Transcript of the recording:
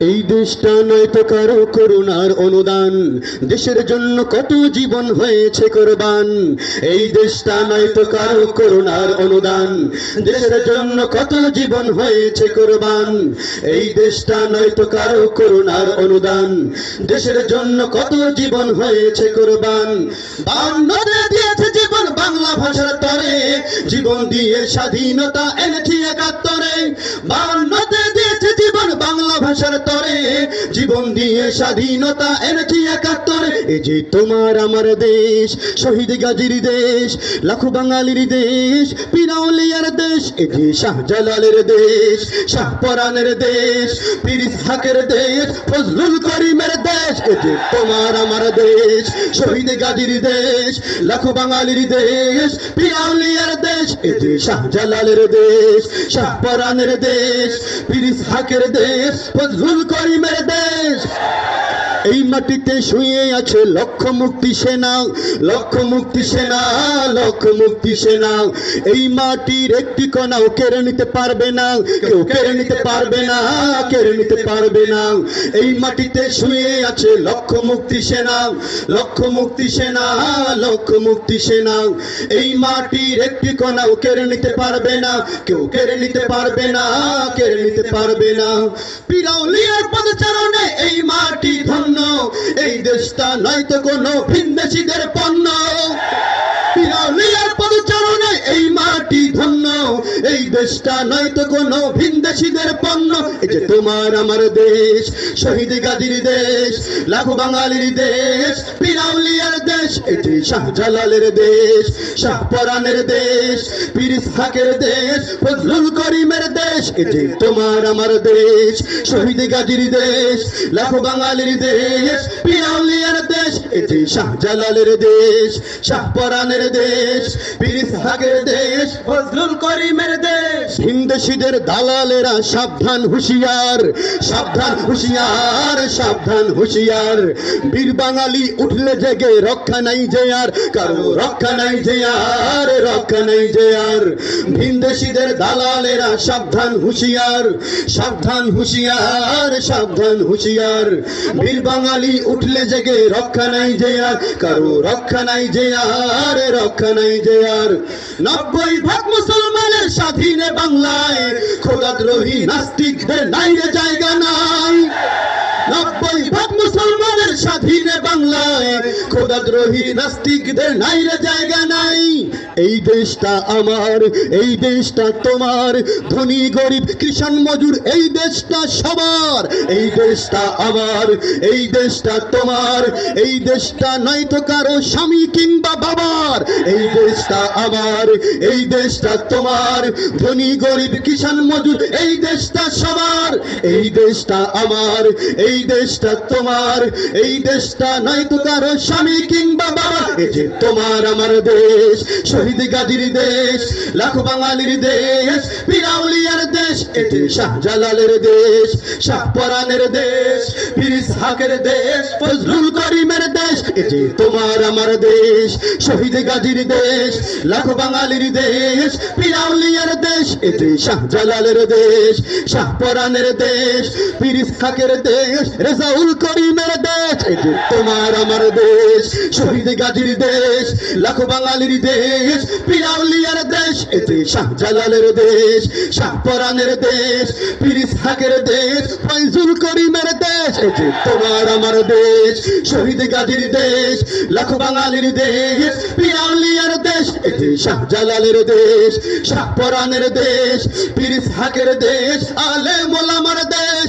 এই দেশটা নয়তো কারো করুণার অনুদান, দেশের জন্য কত জীবন হয়েছে কোরবান। এই দেশটা নয়তো কারো করুণার অনুদান, দেশের জন্য কত জীবন হয়েছে কোরবান। এই দেশটা নয়তো কারো করুণার অনুদান, দেশের জন্য কত জীবন হয়েছে কোরবান। বায়ান্নতে দিয়েছে জীবন বাংলা ভাষার তরে, জীবন দিয়ে স্বাধীনতা এনেছি একাত্তরে। বায়ান্নতে দিয়েছে জীবন বাংলা ভাষার তরে, জীবন দিয়ে স্বাধীনতা এনেছি একাত্তরে। এই যে তোমার আমার দেশ, শহীদ গাজীর দেশ, লাখো বাঙালির দেশ, পীর আউলিয়ার দেশ। এই যে শাহজালালের দেশ, শাহপরানের দেশ, পীর ইসহাকের দেশ, ফজলুল করিমের দেশ। এই যে তোমার আমার দেশ, শহীদ গাজীর দেশ, লাখো বাঙালির দেশ, পীর আউলিয়ার দেশ। এই যে শাহজালালের দেশ, শাহপরানের দেশ, পীর ইসহাকের দেশ, ফজলুল করিমের দেশ। এই মাটিতে শুয়ে আছে লক্ষ মুক্তি সেনা, লক্ষ মুক্তি সেনা, লক্ষ মুক্তি সেনা। এই মাটির একটি কণাও কেড়ে নিতে পারবে না, কেউ কেড়ে নিতে পারবে না, কেড়ে নিতে পারবে না। এই মাটিতে শুয়ে আছে লক্ষ মুক্তি সেনা, লক্ষ মুক্তি সেনা, লক্ষ মুক্তি সেনা। এই মাটির একটি কণাও কেড়ে নিতে পারবে না, কেউ কেড়ে নিতে পারবে না, কেড়ে নিতে পারবে না। পীর আউলিয়ার পদচারণে এই মাটি ধন্য, এই দেশটা নয়তো কোনো ভিনদেশীদের পণ্য। পীর আউলিয়ার পদচারণে এই মাটি ধন্য, এই দেশটা নয়তো কোনো ভিনদেশীদের পণ্য। এই যে তোমার আমার দেশ, শহীদ গাজীর দেশ, লাখো বাঙালির দেশ, পীর আউলিয়ার দেশ। এই যে শাহজালালের দেশ, শাহপরানের দেশ, পীর ইসহাকের দেশ, ফজলুল করিমের দেশ। এই যে তোমার আমার দেশ, শহীদ গাজীর দেশ, লাখো বাঙালির দেশ, পীর আউলিয়ার দেশ। এই যে শাহজালালের দেশ, শাহপরানের দেশ, পীর ইসহাকের দেশ, ফজলুল করিমের দেশ। ভিনদেশীদের দালালেরা সাবধান হুঁশিয়ার, সাবধান হুঁশিয়ার, সাবধান হুঁশিয়ার। বীর বাঙালি উঠলে জেগে রক্ষা নাই যে আর, কারো রক্ষা নাই যে আর, রক্ষা নাই যে আর। ভিনদেশীদের দালালেরা সাবধান হুঁশিয়ার, সাবধান হুঁশিয়ার, সাবধান হুঁশিয়ার। বীর বাঙালি উঠলে জেগে রক্ষা নাই যে আর, কারো রক্ষা নাই যে আর, রক্ষা নাই যে আর। 90% মুসলমানের স্বাধীনে বাংলায়, খোদাদ্রোহী নাস্তিকদের নাই রে জায়গা নাই। 90% মুসলমানের স্বাধীনে বাংলায়, খোদাদ্রোহী নাস্তিকদের নাই রে জায়গা নাই। এই দেশটা আমার, এই দেশটা তোমার, ধনী গরিব কৃষক মজুর এই দেশটা সবার। এই দেশটা আমার, এই দেশটা তোমার, এই দেশটা নয়তো কারো স্বামী কিংবা বাবার। এই দেশটা আমার, এই দেশটা তোমার, ধনী গরিব কিষান মজুর এই দেশটা সবার। এই দেশটা আমার, এই দেশটা তোমার, এই দেশটা নয়তো কারো স্বামী কিংবা বাবা। এই যে তোমার আমার দেশ, শহীদ গাজীর দেশ, লাখো বাঙালির দেশ, পীর আউলিয়ার দেশ। এই যে শাহজালালের দেশ, শাহপরানের দেশ, পীর ইসহাকের দেশ, ফজলুল করিমের দেশ। এই যে তোমার আমার দেশ, শহীদ গাজীর দেশ, লাখো বাঙালির দেশ, পীর আউলিয়ার দেশ। এই যে শাহজালালের দেশ, শাহপরানের দেশ, পীর ইসহাকের দেশ, রেজাউল করিমের দেশ। এই যে তোমার আমার দেশ, শহীদ গাজীর দেশ, লাখো বাঙালির দেশ, পীর আউলিয়ার দেশ। এই যে শাহজালালের দেশ, শাহপরানের দেশ, পীর ইসহাকের দেশ, ফজলুল করিমের দেশ। এই যে তোমার আমার দেশ, শহীদ গাজীর দেশ, লাখো বাঙালির দেশ, পীর আউলিয়ার দেশ। এই যে শাহজালালের দেশ, শাহপরানের দেশ, পীর ইসহাকের দেশ, আলেম ওলামার দেশ।